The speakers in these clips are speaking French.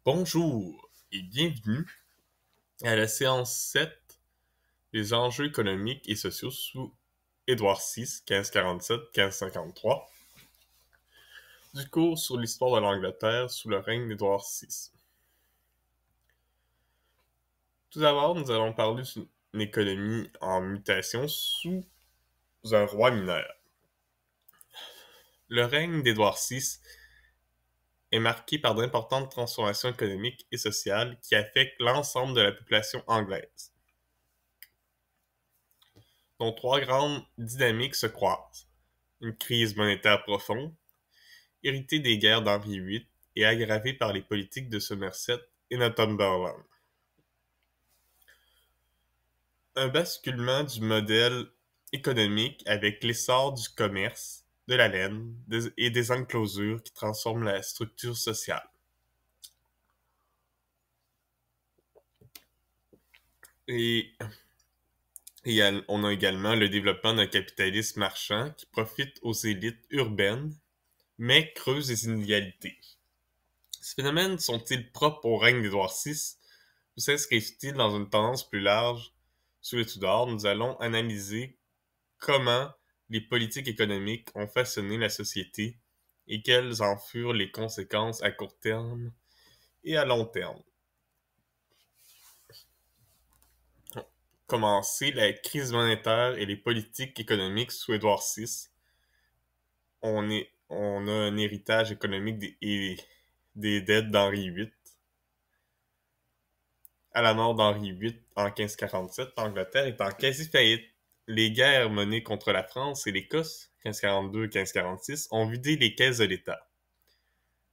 Bonjour et bienvenue à la séance 7 des enjeux économiques et sociaux sous Édouard VI, 1547-1553, du cours sur l'histoire de l'Angleterre sous le règne d'Édouard VI. Tout d'abord, nous allons parler d'une économie en mutation sous un roi mineur. Le règne d'Édouard VI est marqué par d'importantes transformations économiques et sociales qui affectent l'ensemble de la population anglaise, dont trois grandes dynamiques se croisent. Une crise monétaire profonde, héritée des guerres d'Henri VIII et aggravée par les politiques de Somerset et Northumberland. Un basculement du modèle économique avec l'essor du commerce, de la laine et des enclosures qui transforment la structure sociale. Et on a également le développement d'un capitalisme marchand qui profite aux élites urbaines, mais creuse les inégalités. Ces phénomènes sont-ils propres au règne d'Édouard VI ou s'inscrivent-ils dans une tendance plus large? Sous les Tudors, nous allons analyser comment les politiques économiques ont façonné la société et quelles en furent les conséquences à court terme et à long terme. Commencer la crise monétaire et les politiques économiques sous Édouard VI. On a un héritage économique des dettes d'Henri VIII. À la mort d'Henri VIII en 1547, l'Angleterre est en quasi-faillite. Les guerres menées contre la France et l'Écosse, 1542-1546, ont vidé les caisses de l'État.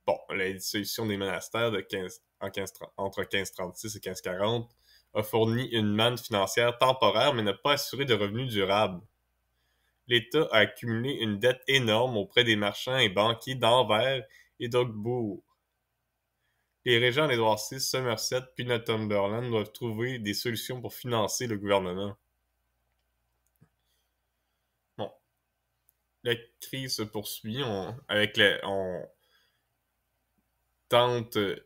Bon, la dissolution des monastères entre 1536 et 1540 a fourni une manne financière temporaire mais n'a pas assuré de revenus durables. L'État a accumulé une dette énorme auprès des marchands et banquiers d'Anvers et d'Augsbourg. Les régents d'Édouard VI, Somerset puis Northumberland doivent trouver des solutions pour financer le gouvernement. Bon, la crise se poursuit. On tente de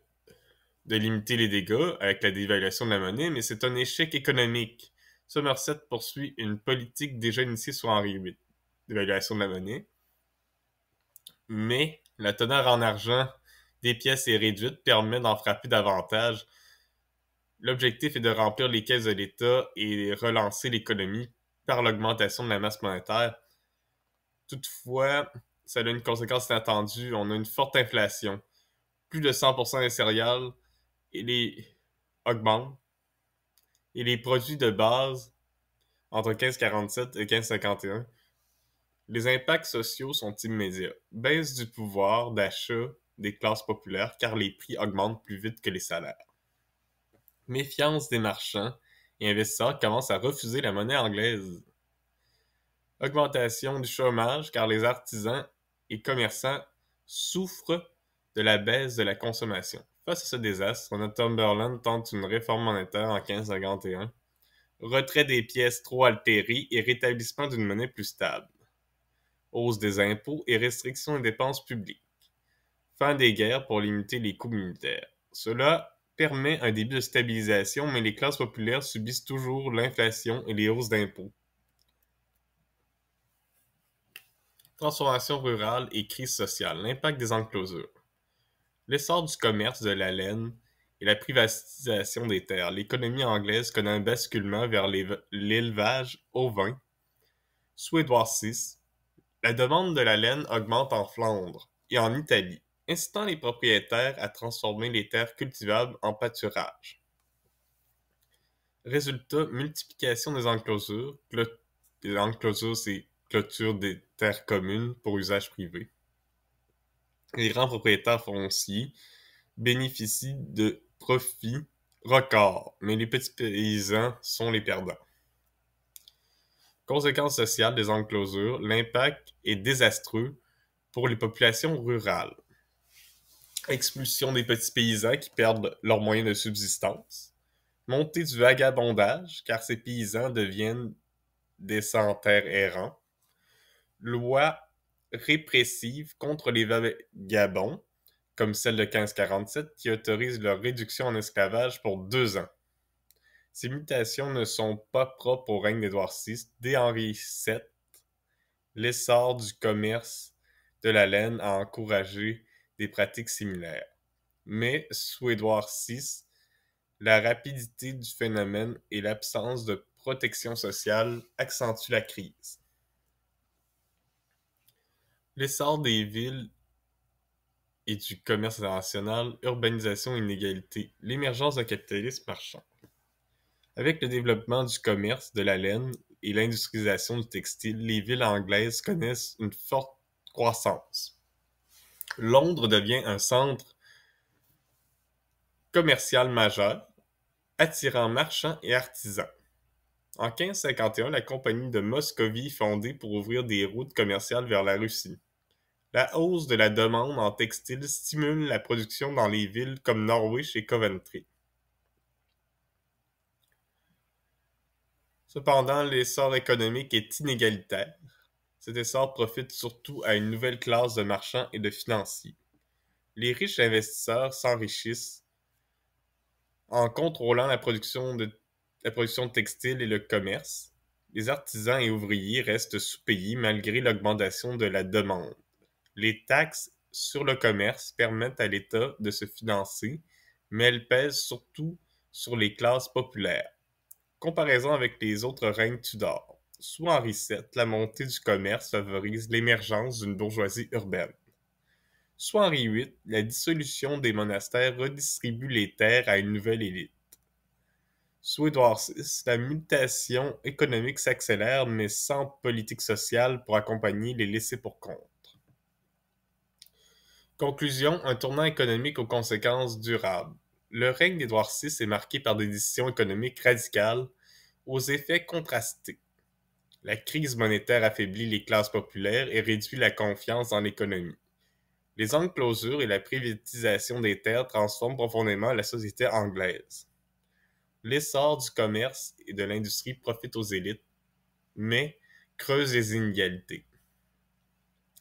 limiter les dégâts avec la dévaluation de la monnaie, mais c'est un échec économique. Somerset poursuit une politique déjà initiée sous Henri VIII, dévaluation de la monnaie, mais la teneur en argent des pièces est réduite, permet d'en frapper davantage. L'objectif est de remplir les caisses de l'État et relancer l'économie par l'augmentation de la masse monétaire. Toutefois, ça a une conséquence inattendue. On a une forte inflation. Plus de 100% des céréales augmentent. Et les produits de base, entre 1547 et 1551, les impacts sociaux sont immédiats. Baisse du pouvoir d'achat des classes populaires car les prix augmentent plus vite que les salaires. Méfiance des marchands et investisseurs commencent à refuser la monnaie anglaise. Augmentation du chômage car les artisans et commerçants souffrent de la baisse de la consommation. Face à ce désastre, Northumberland tente une réforme monétaire en 1551, retrait des pièces trop altérées et rétablissement d'une monnaie plus stable. Hausse des impôts et restriction des dépenses publiques. Fin des guerres pour limiter les coûts militaires. Cela permet un début de stabilisation, mais les classes populaires subissent toujours l'inflation et les hausses d'impôts. Transformation rurale et crise sociale. L'impact des enclosures. L'essor du commerce de la laine et la privatisation des terres. L'économie anglaise connaît un basculement vers l'élevage ovin. Sous Édouard VI, la demande de la laine augmente en Flandre et en Italie, incitant les propriétaires à transformer les terres cultivables en pâturage. Résultat, multiplication des enclosures. L'enclosure, c'est clôture des terres communes pour usage privé. Les grands propriétaires fonciers bénéficient de profits records, mais les petits paysans sont les perdants. Conséquences sociales des enclosures, l'impact est désastreux pour les populations rurales. Expulsion des petits paysans qui perdent leurs moyens de subsistance. Montée du vagabondage, car ces paysans deviennent des sans-terre errants. Loi répressive contre les vagabonds, comme celle de 1547 qui autorise leur réduction en esclavage pour 2 ans. Ces mutations ne sont pas propres au règne d'Édouard VI. Dès Henri VII, l'essor du commerce de la laine a encouragé des pratiques similaires. Mais sous Édouard VI, la rapidité du phénomène et l'absence de protection sociale accentuent la crise. L'essor des villes et du commerce international, urbanisation et inégalité, l'émergence d'un capitalisme marchand. Avec le développement du commerce, de la laine et l'industrialisation du textile, les villes anglaises connaissent une forte croissance. Londres devient un centre commercial majeur, attirant marchands et artisans. En 1551, la compagnie de Moscovie est fondée pour ouvrir des routes commerciales vers la Russie. La hausse de la demande en textile stimule la production dans les villes comme Norwich et Coventry. Cependant, l'essor économique est inégalitaire. Cet essor profite surtout à une nouvelle classe de marchands et de financiers. Les riches investisseurs s'enrichissent en contrôlant la production de textiles et le commerce. Les artisans et ouvriers restent sous-payés malgré l'augmentation de la demande. Les taxes sur le commerce permettent à l'État de se financer, mais elles pèsent surtout sur les classes populaires. Comparaison avec les autres règnes Tudors. Sous Henri VII, la montée du commerce favorise l'émergence d'une bourgeoisie urbaine. Sous Henri VIII, la dissolution des monastères redistribue les terres à une nouvelle élite. Sous Édouard VI, la mutation économique s'accélère, mais sans politique sociale pour accompagner les laissés-pour-compte. Conclusion, un tournant économique aux conséquences durables. Le règne d'Édouard VI est marqué par des décisions économiques radicales aux effets contrastés. La crise monétaire affaiblit les classes populaires et réduit la confiance dans l'économie. Les enclosures et la privatisation des terres transforment profondément la société anglaise. L'essor du commerce et de l'industrie profite aux élites, mais creuse les inégalités.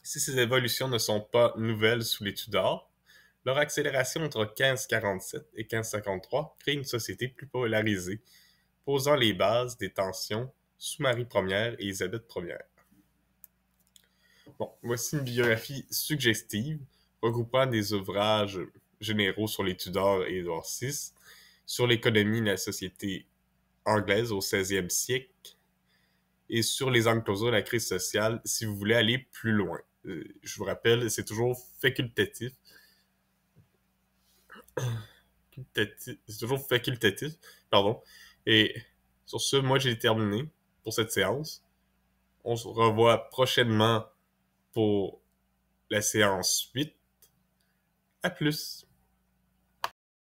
Si ces évolutions ne sont pas nouvelles sous les Tudors, leur accélération entre 1547 et 1553 crée une société plus polarisée, posant les bases des tensions sous Marie Ier et Élisabeth Ier. Bon, voici une biographie suggestive, regroupant des ouvrages généraux sur les Tudors et Édouard VI, sur l'économie et la société anglaise au 16e siècle, et sur les enclosures de la crise sociale, si vous voulez aller plus loin. Je vous rappelle, c'est toujours facultatif. C'est toujours facultatif, pardon. Et sur ce, moi j'ai terminé pour cette séance. On se revoit prochainement pour la séance 8. À plus!